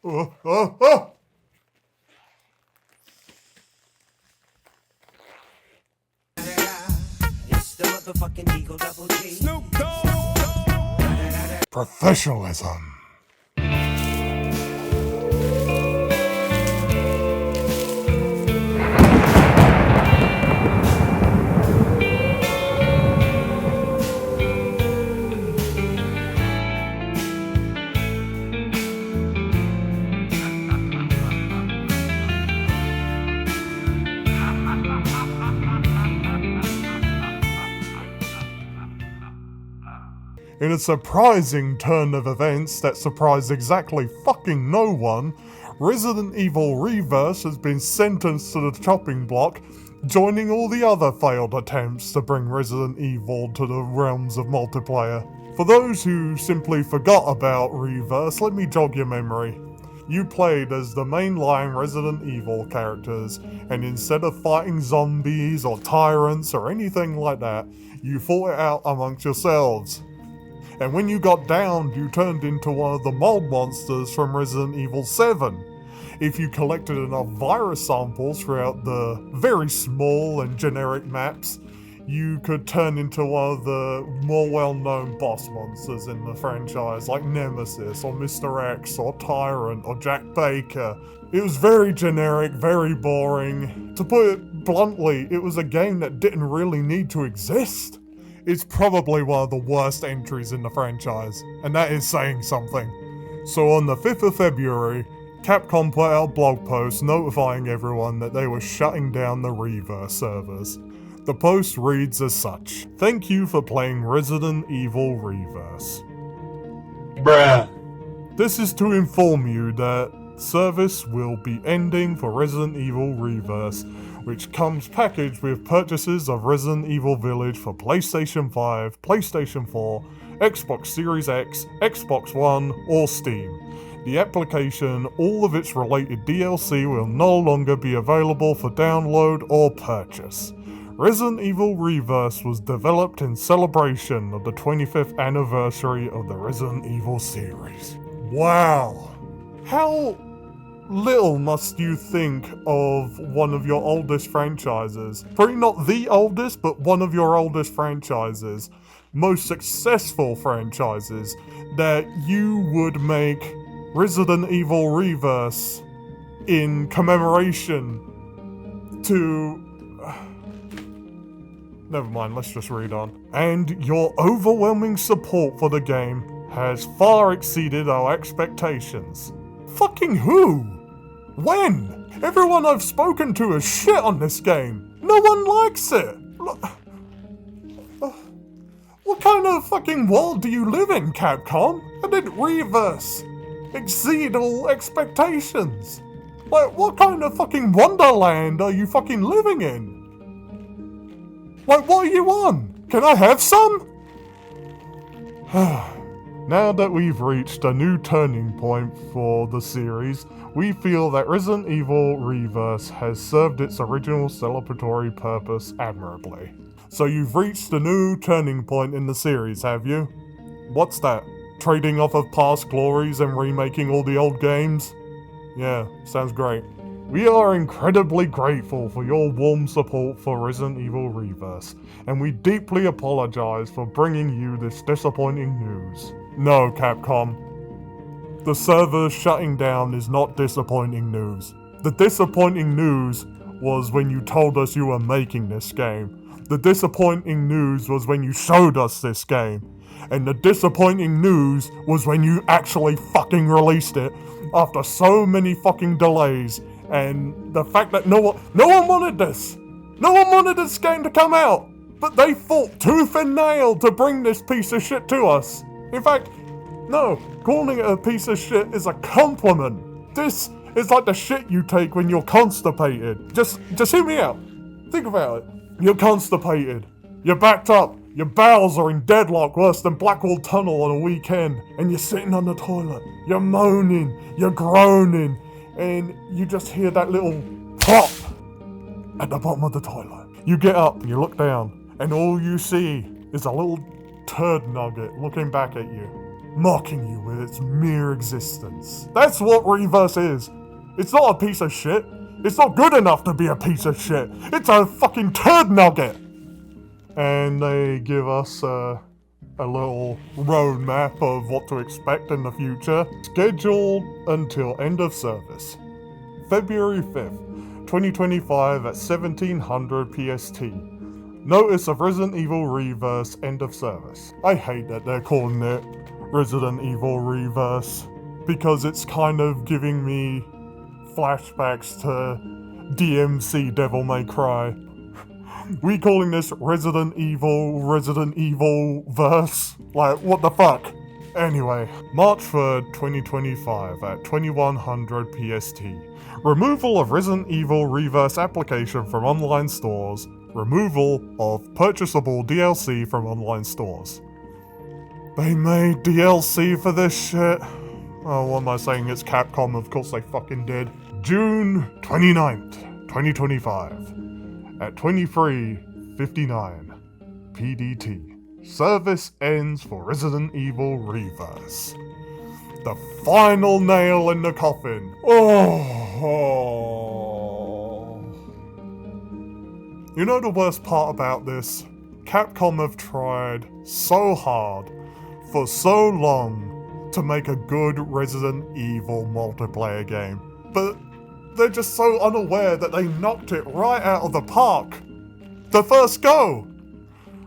Oh. It's the motherfucking Eagle Double G. Snoop Dogg. Professionalism. In a surprising turn of events that surprised exactly fucking no one, Resident Evil Reverse has been sentenced to the chopping block, joining all the other failed attempts to bring Resident Evil to the realms of multiplayer. For those who simply forgot about Reverse, let me jog your memory. You played as the mainline Resident Evil characters, and instead of fighting zombies or tyrants or anything like that, you fought it out amongst yourselves. And when you got downed, you turned into one of the mold monsters from Resident Evil 7. If you collected enough virus samples throughout the very small and generic maps, you could turn into one of the more well-known boss monsters in the franchise, like Nemesis, or Mr. X, or Tyrant, or Jack Baker. It was very generic, very boring. To put it bluntly, it was a game that didn't really need to exist. It's probably one of the worst entries in the franchise, and that is saying something. So on the 5th of February, Capcom put out blog posts notifying everyone that they were shutting down the Reverse servers. The post reads as such: "Thank you for playing Resident Evil Reverse. Bruh. This is to inform you that service will be ending for Resident Evil Reverse, which comes packaged with purchases of Resident Evil Village for PlayStation 5, PlayStation 4, Xbox Series X, Xbox One, or Steam. The application, all of its related DLC will no longer be available for download or purchase. Resident Evil Reverse was developed in celebration of the 25th anniversary of the Resident Evil series." Wow. How little must you think of one of your oldest franchises? Probably not the oldest, but one of your oldest franchises. Most successful franchises, that you would make Resident Evil Reverse in commemoration to... Never mind, let's just read on. "And your overwhelming support for the game has far exceeded our expectations." Fucking who? When? Everyone I've spoken to has shit on this game. No one likes it. What kind of fucking world do you live in, Capcom? How did Reverse exceed all expectations? Like, what kind of fucking wonderland are you fucking living in? Like, what are you on? Can I have some? Now that we've reached a new turning point for the series, we feel that Resident Evil Reverse has served its original celebratory purpose admirably. So you've reached a new turning point in the series, have you? What's that? Trading off of past glories and remaking all the old games? Yeah, sounds great. We are incredibly grateful for your warm support for Resident Evil Reverse, and we deeply apologize for bringing you this disappointing news. No, Capcom. The servers shutting down is not disappointing news. The disappointing news was when you told us you were making this game. The disappointing news was when you showed us this game. And the disappointing news was when you actually fucking released it after so many fucking delays. And the fact that no one wanted this. No one wanted this game to come out. But they fought tooth and nail to bring this piece of shit to us. In fact, no, calling it a piece of shit is a compliment. This is like the shit you take when you're constipated. Just hear me out. Think about it. You're constipated. You're backed up. Your bowels are in deadlock worse than Blackwall Tunnel on a weekend. And you're sitting on the toilet. You're moaning. You're groaning. And you just hear that little plop at the bottom of the toilet. You get up, you look down, and all you see is a little turd nugget looking back at you. mocking you with its mere existence. That's what Reverse is. It's not a piece of shit. It's not good enough to be a piece of shit. It's a fucking turd nugget. And they give us a little roadmap of what to expect in the future. Scheduled until end of service. February 5th, 2025 at 1700 PST. Notice of Resident Evil Reverse end of service. I hate that they're calling it Resident Evil Reverse because it's kind of giving me flashbacks to DMC Devil May Cry. We calling this Resident Evil verse? Like, what the fuck? Anyway, March 3rd, 2025 at 2100 PST. Removal of Resident Evil Reverse application from online stores. Removal of purchasable DLC from online stores. They made DLC for this shit? Oh, what am I saying? It's Capcom, of course they fucking did. June 29th, 2025. At 23:59 PDT. Service ends for Resident Evil Reverse. The final nail in the coffin. Oh. You know the worst part about this? Capcom have tried so hard for so long to make a good Resident Evil multiplayer game, but they're just so unaware that they knocked it right out of the park. The first go!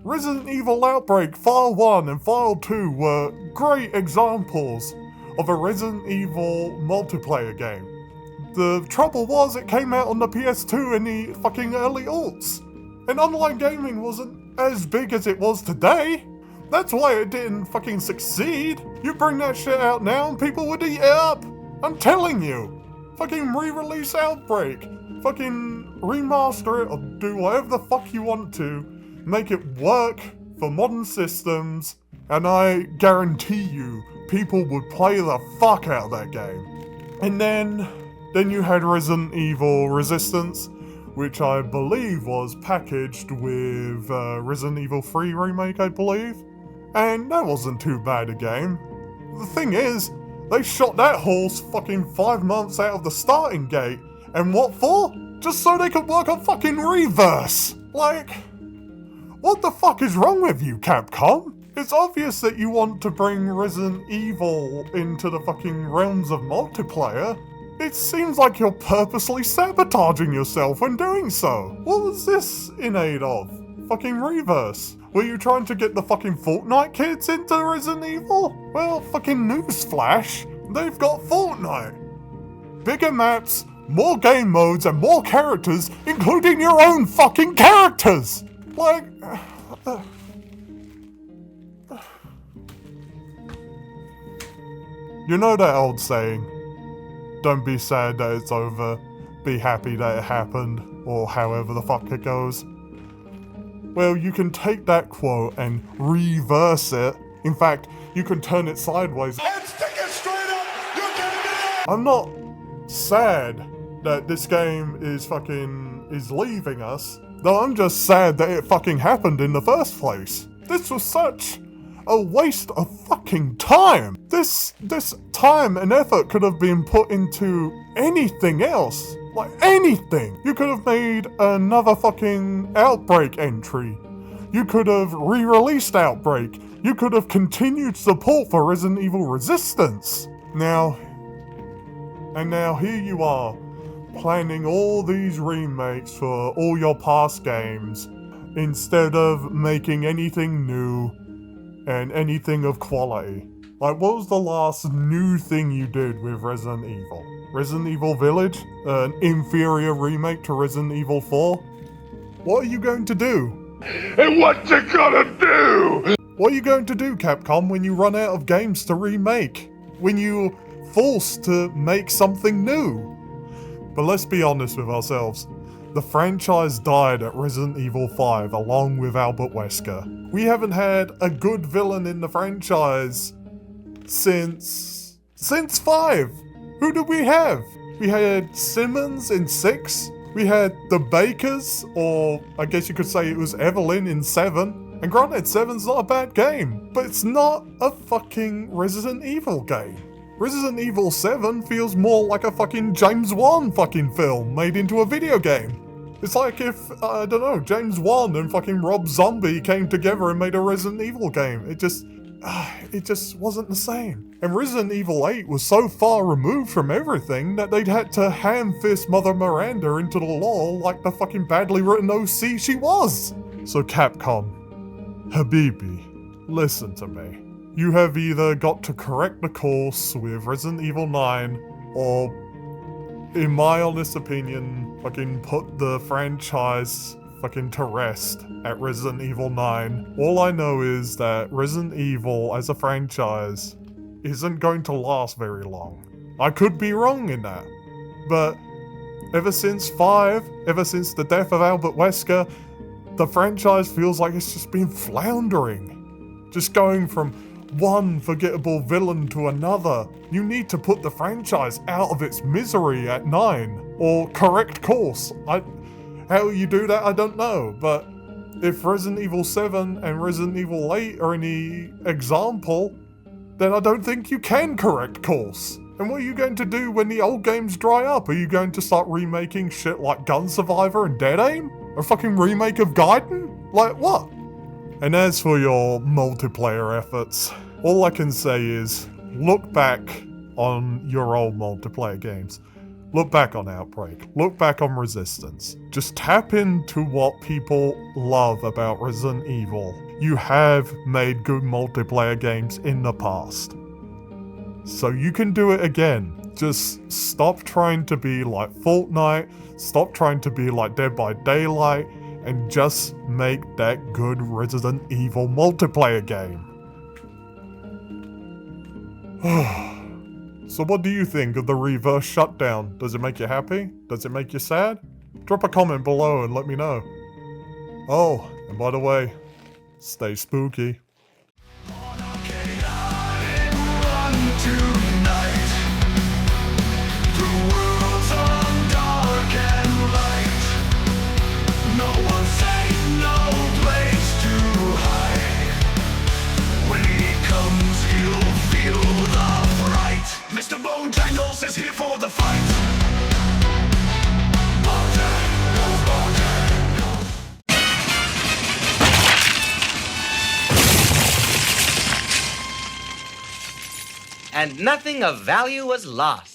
Resident Evil Outbreak File 1 and File 2 were great examples of a Resident Evil multiplayer game. The trouble was it came out on the PS2 in the fucking early aughts, and online gaming wasn't as big as it was today. That's why it didn't fucking succeed. You bring that shit out now and people would eat it up. I'm telling you. Fucking re-release Outbreak. Fucking remaster it or do whatever the fuck you want to. Make it work for modern systems. And I guarantee you, people would play the fuck out of that game. And then you had Resident Evil Resistance, which I believe was packaged with Resident Evil 3 Remake, I believe. And that wasn't too bad a game. The thing is, they shot that horse fucking 5 months out of the starting gate. And what for? Just so they could work on fucking Reverse. Like, what the fuck is wrong with you, Capcom? It's obvious that you want to bring Resident Evil into the fucking realms of multiplayer. It seems like you're purposely sabotaging yourself when doing so. What was this in aid of? Fucking Reverse. Were you trying to get the fucking Fortnite kids into Resident Evil? Well, fucking newsflash, they've got Fortnite. Bigger maps, more game modes, and more characters, including your own fucking characters! Like... You know that old saying, don't be sad that it's over, be happy that it happened, or however the fuck it goes. Well, you can take that quote and reverse it. In fact, you can turn it sideways. And stick it straight up. You're getting it. I'm not sad that this game is leaving us, though I'm just sad that it fucking happened in the first place. This was such a waste of fucking time. This time and effort could have been put into anything else. Like anything. You could have made another fucking Outbreak entry. You could have re-released Outbreak. You could have continued support for Resident Evil Resistance. Now here you are, planning all these remakes for all your past games, instead of making anything new and anything of quality. Like, what was the last new thing you did with Resident Evil? Resident Evil Village? An inferior remake to Resident Evil 4? What are you going to do? And what you gonna do? What are you going to do, Capcom, when you run out of games to remake? When you're forced to make something new? But let's be honest with ourselves. The franchise died at Resident Evil 5 along with Albert Wesker. We haven't had a good villain in the franchise since 5. Who did we have? We had Simmons in 6. We had the Bakers, or I guess you could say it was Evelyn in 7. And granted, 7's not a bad game, but it's not a fucking Resident Evil game. Resident Evil 7 feels more like a fucking James Wan fucking film made into a video game. It's like if, I don't know, James Wan and fucking Rob Zombie came together and made a Resident Evil game. It just wasn't the same. And Resident Evil 8 was so far removed from everything that they'd had to ham-fist Mother Miranda into the law like the fucking badly written OC she was. So Capcom, Habibi, listen to me. You have either got to correct the course with Resident Evil 9 or, in my honest opinion, fucking put the franchise fucking to rest at Resident Evil 9. All I know is that Resident Evil as a franchise isn't going to last very long. I could be wrong in that, but ever since 5, ever since the death of Albert Wesker, the franchise feels like it's just been floundering. Just going from one forgettable villain to another. You need to put the franchise out of its misery at 9, or correct course. How you do that, I don't know, but if Resident Evil 7 and Resident Evil 8 are any example, then I don't think you can correct course. And what are you going to do when the old games dry up? Are you going to start remaking shit like Gun Survivor and Dead Aim? A fucking remake of Gaiden? Like what? And as for your multiplayer efforts, all I can say is look back on your old multiplayer games. Look back on Outbreak. Look back on Resistance. Just tap into what people love about Resident Evil. You have made good multiplayer games in the past. So you can do it again. Just stop trying to be like Fortnite, stop trying to be like Dead by Daylight, and just make that good Resident Evil multiplayer game. So what do you think of the reverse shutdown? Does it make you happy? Does it make you sad? Drop a comment below and let me know. Oh, and by the way, stay spooky. Mr. Bojangles is here for the fight. And nothing of value was lost.